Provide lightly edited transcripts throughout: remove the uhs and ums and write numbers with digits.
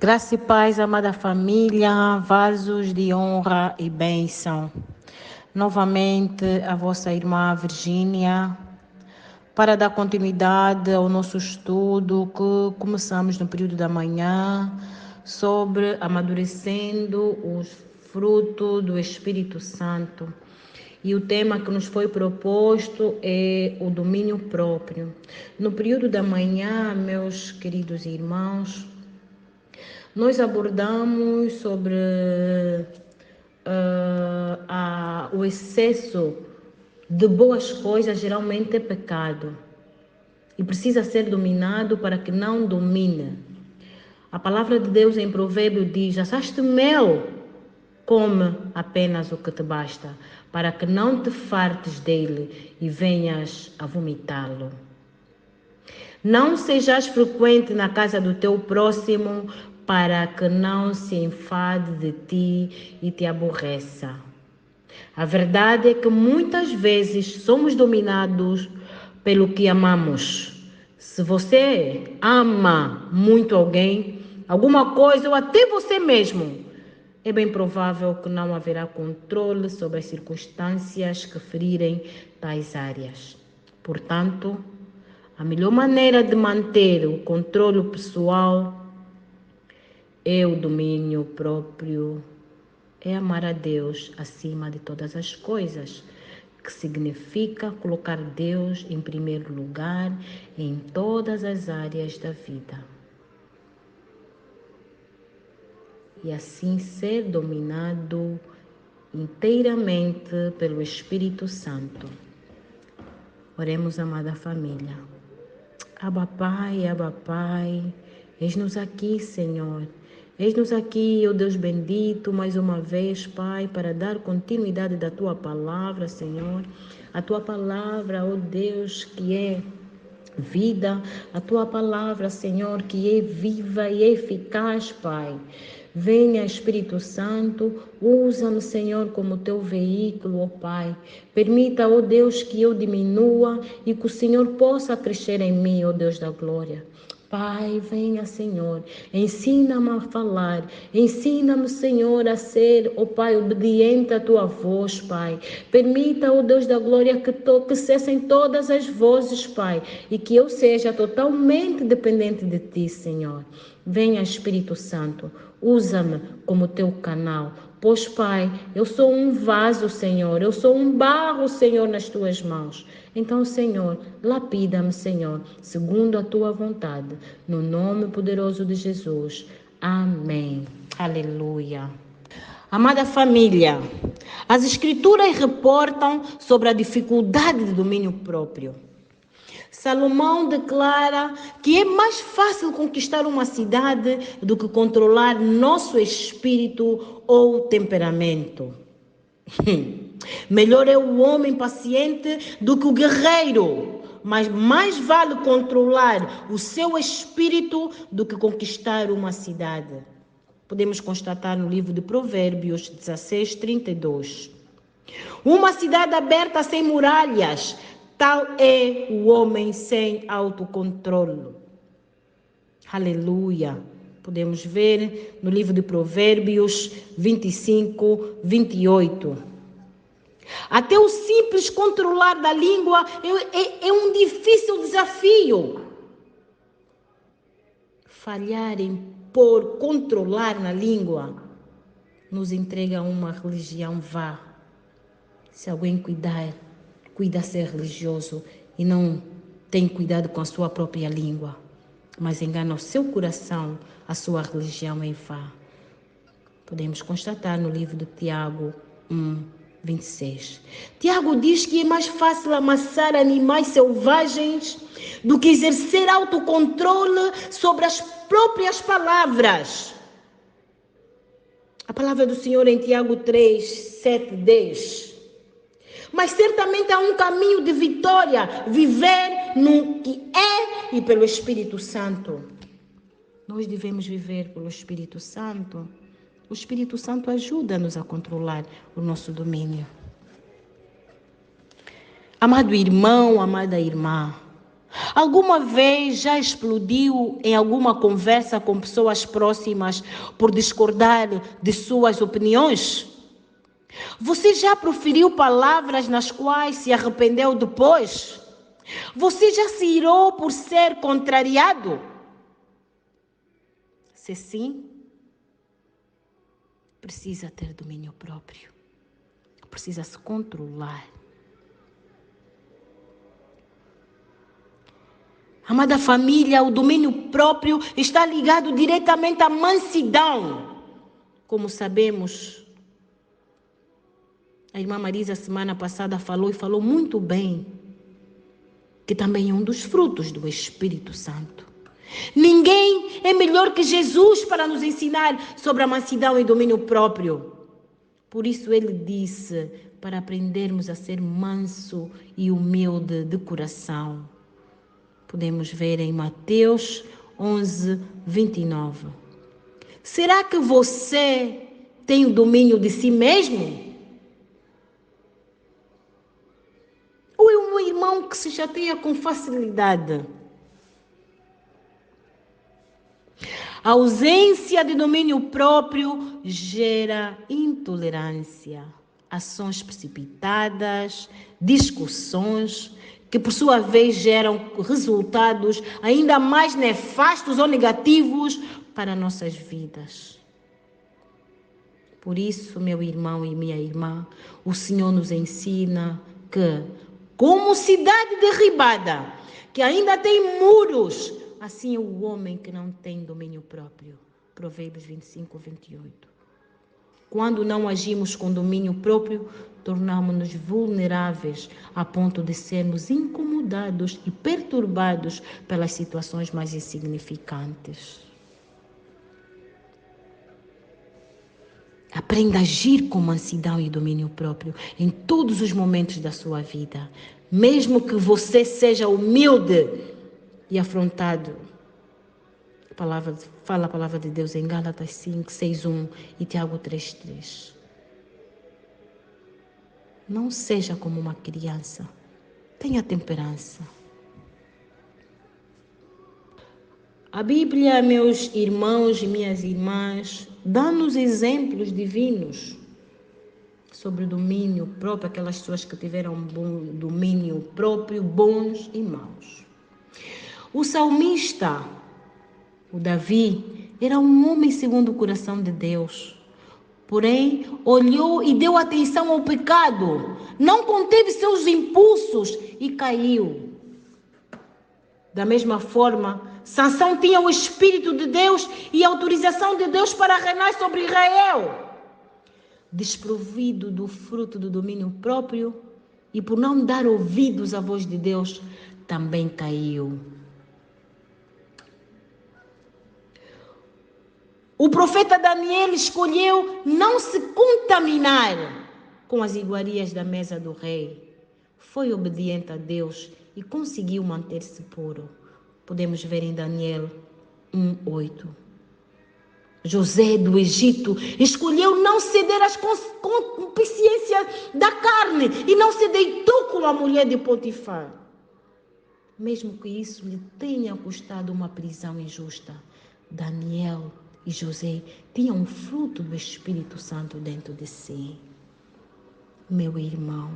Graça e paz, amada família, vasos de honra e bênção. Novamente, a vossa irmã Virgínia, para dar continuidade ao nosso estudo que começamos no período da manhã, sobre amadurecendo os frutos do Espírito Santo. E o tema que nos foi proposto é o domínio próprio. No período da manhã, meus queridos irmãos, nós abordamos sobre o excesso de boas coisas, geralmente é pecado e precisa ser dominado para que não domine. A palavra de Deus em Provérbio diz: assaste mel, come apenas o que te basta, para que não te fartes dele e venhas a vomitá-lo. Não sejas frequente na casa do teu próximo, para que não se enfade de ti e te aborreça. A verdade é que muitas vezes somos dominados pelo que amamos. Se você ama muito alguém, alguma coisa ou até você mesmo, é bem provável que não haverá controle sobre as circunstâncias que ferirem tais áreas. Portanto, a melhor maneira de manter o controle pessoal é o domínio próprio, é amar a Deus acima de todas as coisas, que significa colocar Deus em primeiro lugar em todas as áreas da vida. E assim ser dominado inteiramente pelo Espírito Santo. Oremos, amada família. Abba Pai, eis-nos aqui, Senhor. Eis-nos aqui, ó Deus bendito, mais uma vez, Pai, para dar continuidade da Tua palavra, Senhor. A Tua palavra, ó Deus, que é vida, a Tua palavra, Senhor, que é viva e eficaz, Pai. Venha, Espírito Santo, usa-me, Senhor, como Teu veículo, ó Pai. Permita, ó Deus, que eu diminua e que o Senhor possa crescer em mim, ó Deus da glória. Pai, venha, Senhor, ensina-me a falar, ensina-me, Senhor, a ser, ó Pai, obediente à Tua voz, Pai. Permita, ó Deus da glória, que cessem todas as vozes, Pai, e que eu seja totalmente dependente de Ti, Senhor. Venha, Espírito Santo, usa-me como Teu canal. Pois, Pai, eu sou um vaso, Senhor, eu sou um barro, Senhor, nas Tuas mãos. Então, Senhor, lapida-me, Senhor, segundo a Tua vontade, no nome poderoso de Jesus. Amém. Aleluia. Amada família, as Escrituras reportam sobre a dificuldade de domínio próprio. Salomão declara que é mais fácil conquistar uma cidade do que controlar nosso espírito ou temperamento. Melhor é o homem paciente do que o guerreiro, mas mais vale controlar o seu espírito do que conquistar uma cidade. Podemos constatar no livro de Provérbios 16:32. Uma cidade aberta sem muralhas, tal é o homem sem autocontrole. Aleluia. Podemos ver no livro de Provérbios 25:28. Até o simples controlar da língua é um difícil desafio. Falhar em controlar na língua nos entrega a uma religião vã. Se alguém cuida ser religioso e não tem cuidado com a sua própria língua, mas engana o seu coração, a sua religião é vã. Podemos constatar no livro de Tiago 1:26. Tiago diz que é mais fácil amassar animais selvagens do que exercer autocontrole sobre as próprias palavras. A palavra do Senhor em Tiago 3:7-10. Mas certamente há um caminho de vitória, viver no que é e pelo Espírito Santo. Nós devemos viver pelo Espírito Santo. O Espírito Santo ajuda-nos a controlar o nosso domínio. Amado irmão, amada irmã, Alguma vez já explodiu em alguma conversa com pessoas próximas por discordar de suas opiniões? Você já proferiu palavras nas quais se arrependeu depois? Você já se irou por ser contrariado? Se sim, precisa ter domínio próprio. Precisa se controlar. Amada família, o domínio próprio está ligado diretamente à mansidão. Como sabemos, a irmã Marisa, semana passada, falou muito bem, que também é um dos frutos do Espírito Santo. Ninguém é melhor que Jesus para nos ensinar sobre a mansidão e domínio próprio. Por isso ele disse, para aprendermos a ser manso e humilde de coração. Podemos ver em Mateus 11, 29. Será que você tem o domínio de si mesmo? Ou é um irmão que se chateia com facilidade? A ausência de domínio próprio gera intolerância, ações precipitadas, discussões, que por sua vez geram resultados ainda mais nefastos ou negativos para nossas vidas. Por isso, meu irmão e minha irmã, o Senhor nos ensina que, como cidade derribada, que ainda tem muros, assim é o homem que não tem domínio próprio. Provérbios 25, 28. Quando não agimos com domínio próprio, tornamos-nos vulneráveis a ponto de sermos incomodados e perturbados pelas situações mais insignificantes. Aprenda a agir com mansidão e domínio próprio em todos os momentos da sua vida. Mesmo que você seja humilde e afrontado. Fala a palavra de Deus em Gálatas 5, 6, 1 e Tiago 3, 3. Não seja como uma criança. Tenha temperança. A Bíblia, meus irmãos e minhas irmãs, dá-nos exemplos divinos sobre o domínio próprio, aquelas pessoas que tiveram bom domínio próprio, bons e maus. O salmista, o Davi, era um homem segundo o coração de Deus. Porém, olhou e deu atenção ao pecado, não conteve seus impulsos e caiu. Da mesma forma, Sansão tinha o Espírito de Deus e a autorização de Deus para reinar sobre Israel. Desprovido do fruto do domínio próprio e por não dar ouvidos à voz de Deus, também caiu. O profeta Daniel escolheu não se contaminar com as iguarias da mesa do rei. Foi obediente a Deus e conseguiu manter-se puro. Podemos ver em Daniel 1:8. José do Egito escolheu não ceder às concupiscências da carne e não se deitou com a mulher de Potifar. Mesmo que isso lhe tenha custado uma prisão injusta, Daniel e José tinham um fruto do Espírito Santo dentro de si. Meu irmão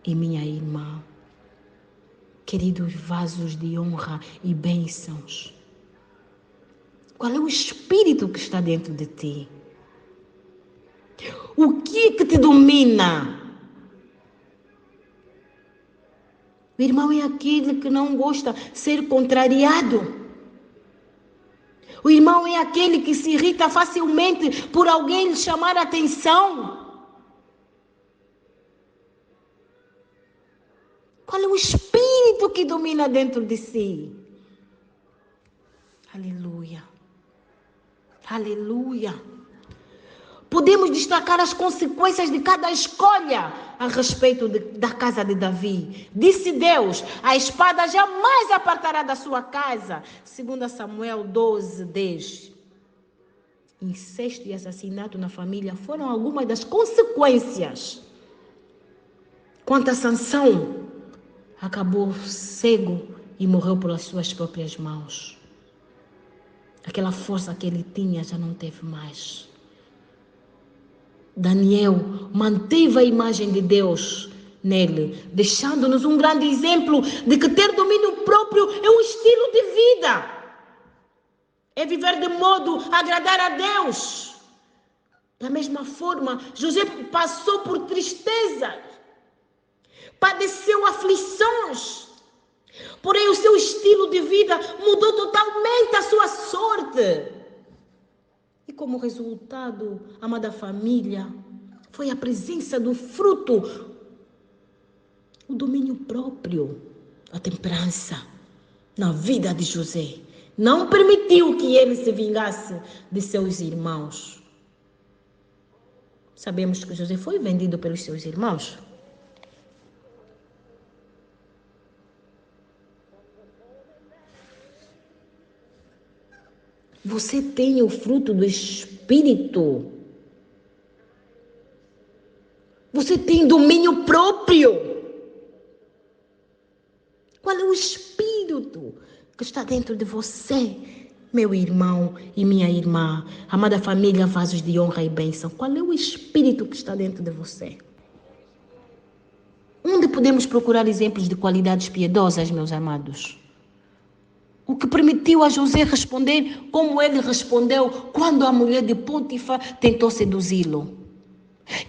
e minha irmã, queridos vasos de honra e bênçãos, qual é o Espírito que está dentro de ti? O que te domina? O irmão é aquele que não gosta de ser contrariado. O irmão é aquele que se irrita facilmente por alguém lhe chamar a atenção. Qual é o espírito que domina dentro de si? Aleluia. Aleluia. Podemos destacar as consequências de cada escolha a respeito da casa de Davi. Disse Deus, a espada jamais apartará da sua casa. 2 Samuel 12, 10. Incesto e assassinato na família foram algumas das consequências. Quanto a Sansão, acabou cego e morreu pelas suas próprias mãos. Aquela força que ele tinha já não teve mais. Daniel manteve a imagem de Deus nele, deixando-nos um grande exemplo de que ter domínio próprio é um estilo de vida. É viver de modo a agradar a Deus. Da mesma forma, José passou por tristeza, padeceu aflições, porém o seu estilo de vida mudou totalmente a sua sorte. E como resultado, amada família, foi a presença do fruto, o domínio próprio, a temperança na vida de José. Não permitiu que ele se vingasse de seus irmãos. Sabemos que José foi vendido pelos seus irmãos. Você tem o fruto do Espírito. Você tem domínio próprio. Qual é o Espírito que está dentro de você, meu irmão e minha irmã, amada família, vasos de honra e bênção? Qual é o Espírito que está dentro de você? Onde podemos procurar exemplos de qualidades piedosas, meus amados? O que permitiu a José responder como ele respondeu quando a mulher de Potifar tentou seduzi-lo?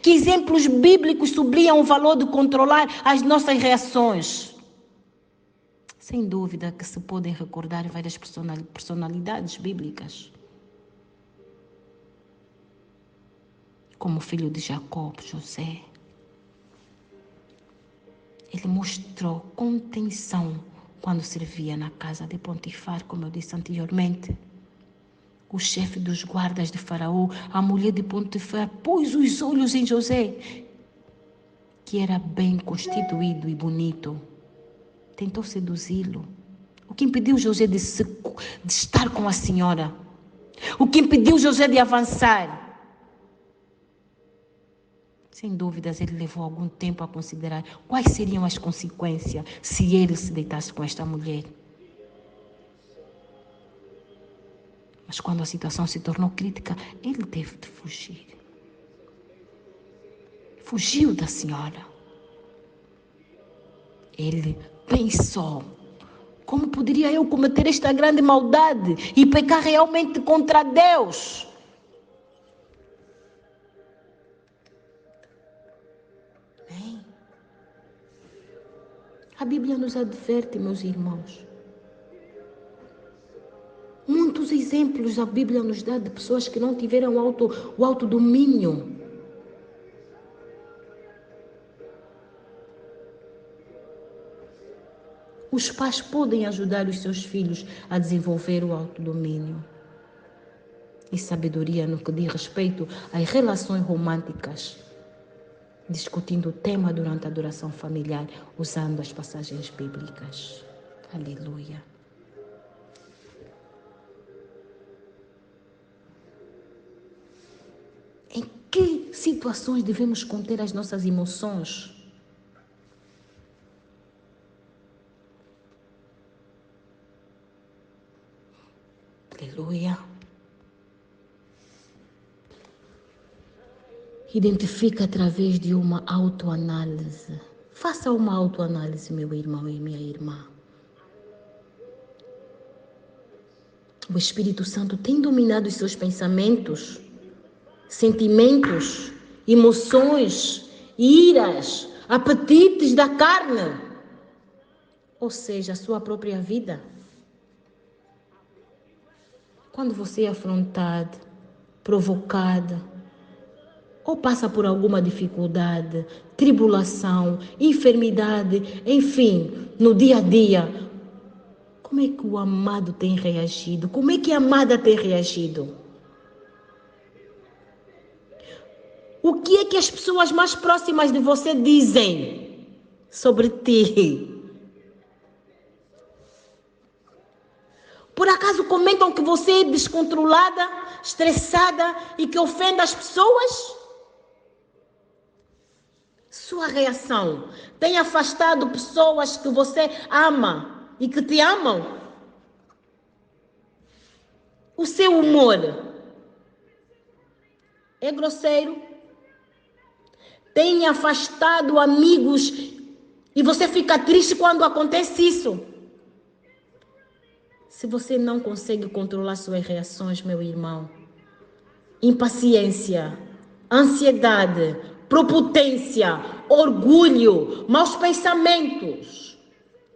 Que exemplos bíblicos sublinham o valor de controlar as nossas reações? Sem dúvida que se podem recordar várias personalidades bíblicas. Como o filho de Jacó, José. Ele mostrou contenção quando servia na casa de Potifar, como eu disse anteriormente. O chefe dos guardas de Faraó, a mulher de Potifar, pôs os olhos em José, que era bem constituído e bonito. Tentou seduzi-lo. O que impediu José de estar com a senhora? O que impediu José de avançar? Sem dúvidas, ele levou algum tempo a considerar quais seriam as consequências se ele se deitasse com esta mulher. Mas quando a situação se tornou crítica, ele teve de fugir. Fugiu da senhora. Ele pensou: como poderia eu cometer esta grande maldade e pecar realmente contra Deus? Bem, a Bíblia nos adverte, meus irmãos. Muitos exemplos a Bíblia nos dá de pessoas que não tiveram o autodomínio. Os pais podem ajudar os seus filhos a desenvolver o autodomínio e sabedoria no que diz respeito às relações românticas, discutindo o tema durante a adoração familiar, usando as passagens bíblicas. Aleluia. Em que situações devemos conter as nossas emoções? Aleluia. Identifica através de uma autoanálise. Faça uma autoanálise, meu irmão e minha irmã. O Espírito Santo tem dominado os seus pensamentos, sentimentos, emoções, iras, apetites da carne, ou seja, a sua própria vida. Quando você é afrontado, provocado, ou passa por alguma dificuldade, tribulação, enfermidade, enfim, no dia a dia, como é que o amado tem reagido? Como é que a amada tem reagido? O que é que as pessoas mais próximas de você dizem sobre ti? Por acaso comentam que você é descontrolada, estressada e que ofende as pessoas? Sua reação tem afastado pessoas que você ama e que te amam. O seu humor é grosseiro, tem afastado amigos e você fica triste quando acontece isso. Se você não consegue controlar suas reações, meu irmão, impaciência, ansiedade, prepotência, orgulho, maus pensamentos,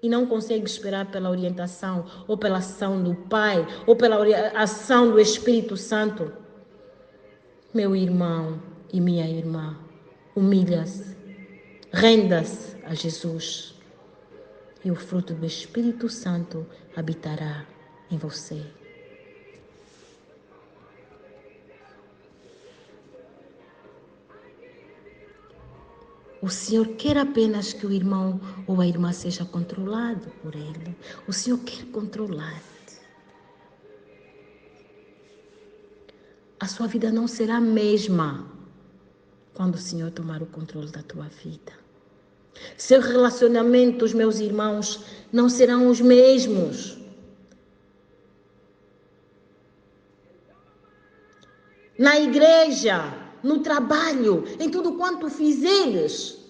e não consegue esperar pela orientação ou pela ação do Pai ou pela ação do Espírito Santo, meu irmão e minha irmã, humilha-se, renda-se a Jesus e o fruto do Espírito Santo habitará em você. O Senhor quer apenas que o irmão ou a irmã seja controlado por Ele. O Senhor quer controlar-te. A sua vida não será a mesma quando o Senhor tomar o controle da tua vida. Seus relacionamentos, meus irmãos, não serão os mesmos. Na igreja, no trabalho, em tudo quanto fizeres,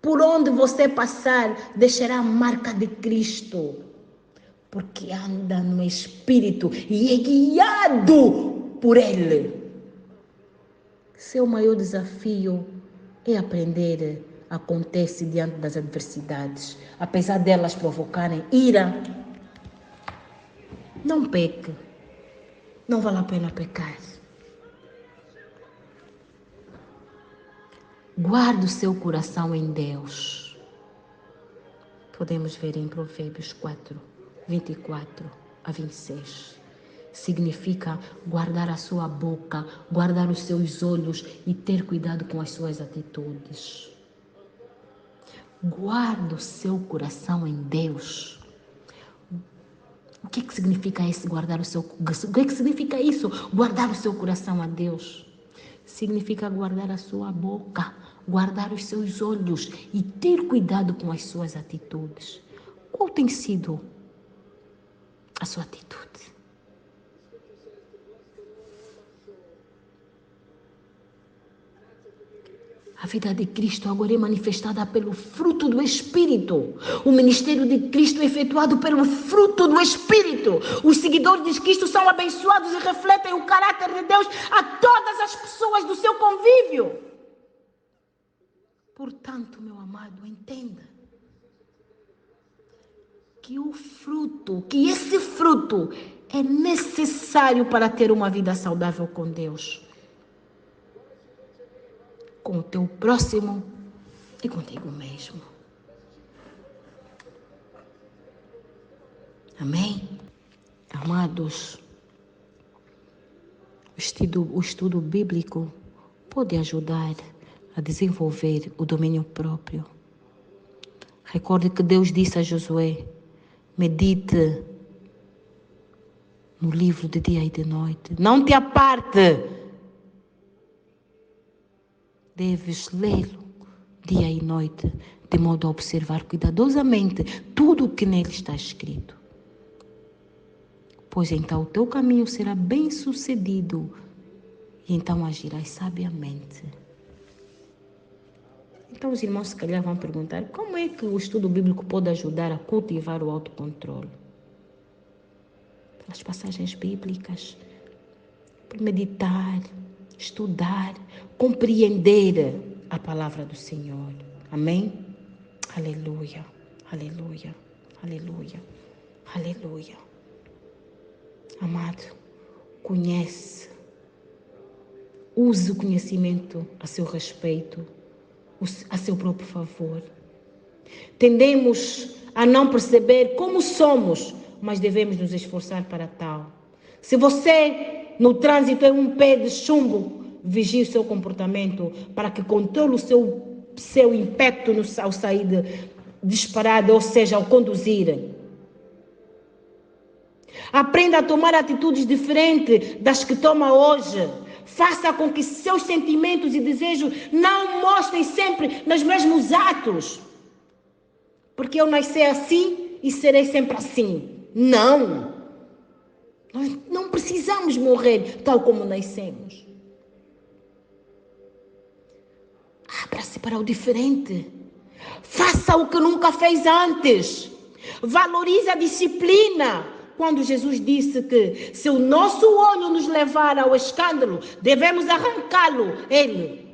por onde você passar, deixará a marca de Cristo, porque anda no Espírito e é guiado por Ele. Seu maior desafio é aprender a acontecer diante das adversidades, apesar delas provocarem ira. Não peque, não vale a pena pecar. Guarde o seu coração em Deus. Podemos ver em Provérbios 4, 24 a 26. Significa guardar a sua boca, guardar os seus olhos e ter cuidado com as suas atitudes. Guarde o seu coração em Deus. O que significa isso, guardar o seu... O que significa isso, guardar o seu coração a Deus? Significa guardar a sua boca, guardar os seus olhos e ter cuidado com as suas atitudes. Qual tem sido a sua atitude? A vida de Cristo agora é manifestada pelo fruto do Espírito. O ministério de Cristo é efetuado pelo fruto do Espírito. Os seguidores de Cristo são abençoados e refletem o caráter de Deus a todas as pessoas do seu convívio. Portanto, meu amado, entenda que esse fruto é necessário para ter uma vida saudável com Deus, com o teu próximo e contigo mesmo. Amém? Amados, o estudo bíblico pode ajudar a desenvolver o domínio próprio. Recorde que Deus disse a Josué: medite no livro de dia e de noite. Não te aparte. Deves lê-lo dia e noite, de modo a observar cuidadosamente tudo o que nele está escrito. Pois então o teu caminho será bem sucedido e então agirás sabiamente. Então os irmãos se calhar vão perguntar: como é que o estudo bíblico pode ajudar a cultivar o autocontrole? Pelas passagens bíblicas, por meditar, estudar, compreender a palavra do Senhor. Amém? Aleluia, aleluia, aleluia, aleluia. Amado, conhece, use o conhecimento a seu respeito, a seu próprio favor. Tendemos a não perceber como somos, mas devemos nos esforçar para tal. Se você no trânsito é um pé de chumbo, vigie o seu comportamento para que controle o seu impacto ao sair disparado, ou seja, ao conduzir. Aprenda a tomar atitudes diferentes das que toma hoje. Faça com que seus sentimentos e desejos não mostrem sempre nos mesmos atos. Porque eu nasci assim e serei sempre assim. Não! Nós não precisamos morrer tal como nascemos. Abra-se para o diferente. Faça o que nunca fez antes. Valorize a disciplina. Quando Jesus disse que se o nosso olho nos levar ao escândalo, devemos arrancá-lo. Ele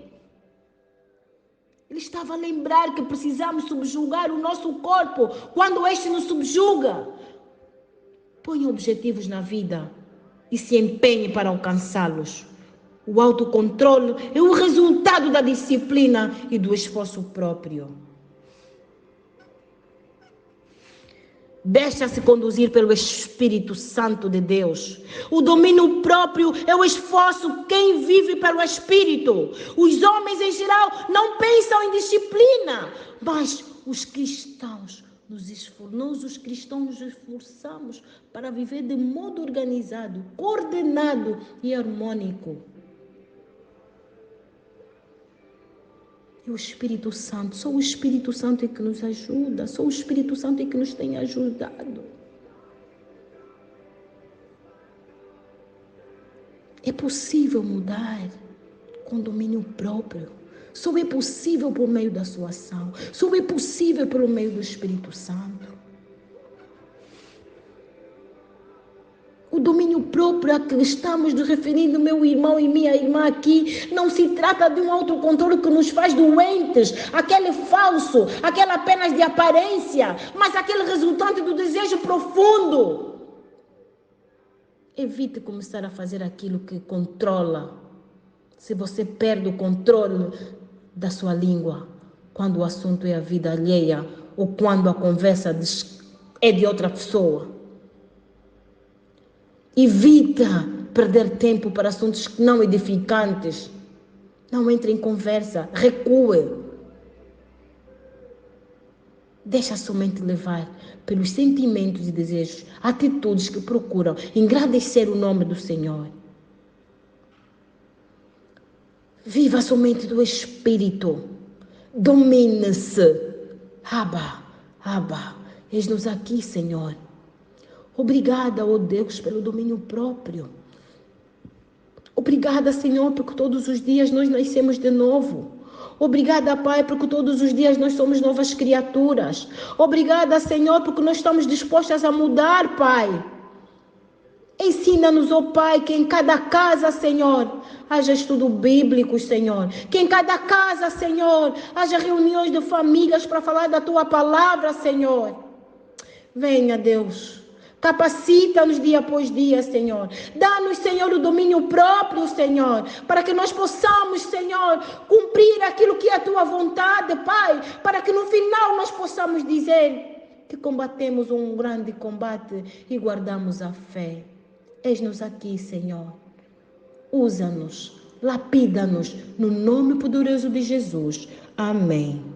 estava a lembrar que precisamos subjugar o nosso corpo quando este nos subjuga. Ponha objetivos na vida e se empenhe para alcançá-los. O autocontrole é o resultado da disciplina e do esforço próprio. Deixa-se conduzir pelo Espírito Santo de Deus. O domínio próprio é o esforço quem vive pelo Espírito. Os homens em geral não pensam em disciplina, mas os cristãos nós os cristãos nos esforçamos para viver de modo organizado, coordenado e harmônico. E o Espírito Santo, só o Espírito Santo é que nos ajuda, só o Espírito Santo é que nos tem ajudado. É possível mudar com domínio próprio. Só é possível por meio da sua ação. Só é possível pelo meio do Espírito Santo. O domínio próprio a que estamos nos referindo, meu irmão e minha irmã aqui, não se trata de um autocontrole que nos faz doentes, aquele falso, aquele apenas de aparência, mas aquele resultante do desejo profundo. Evite começar a fazer aquilo que controla. Se você perde o controle da sua língua, quando o assunto é a vida alheia ou quando a conversa é de outra pessoa. Evita perder tempo para assuntos não edificantes. Não entre em conversa, recue. Deixa somente levar pelos sentimentos e desejos, atitudes que procuram engrandecer o nome do Senhor. Viva somente do Espírito. Domine-se. Abba, eis-nos aqui, Senhor. Obrigada, ó Deus, pelo domínio próprio. Obrigada, Senhor, porque todos os dias nós nascemos de novo. Obrigada, Pai, porque todos os dias nós somos novas criaturas. Obrigada, Senhor, porque nós estamos dispostas a mudar, Pai. Ensina-nos, ó Pai, que em cada casa, Senhor, haja estudo bíblico, Senhor. Que em cada casa, Senhor, haja reuniões de famílias para falar da Tua palavra, Senhor. Venha, Deus. Capacita-nos dia após dia, Senhor. Dá-nos, Senhor, o domínio próprio, Senhor, para que nós possamos, Senhor, cumprir aquilo que é a Tua vontade, Pai, para que no final nós possamos dizer que combatemos um grande combate e guardamos a fé. Eis-nos aqui, Senhor. Usa-nos, lapida-nos, no nome poderoso de Jesus. Amém.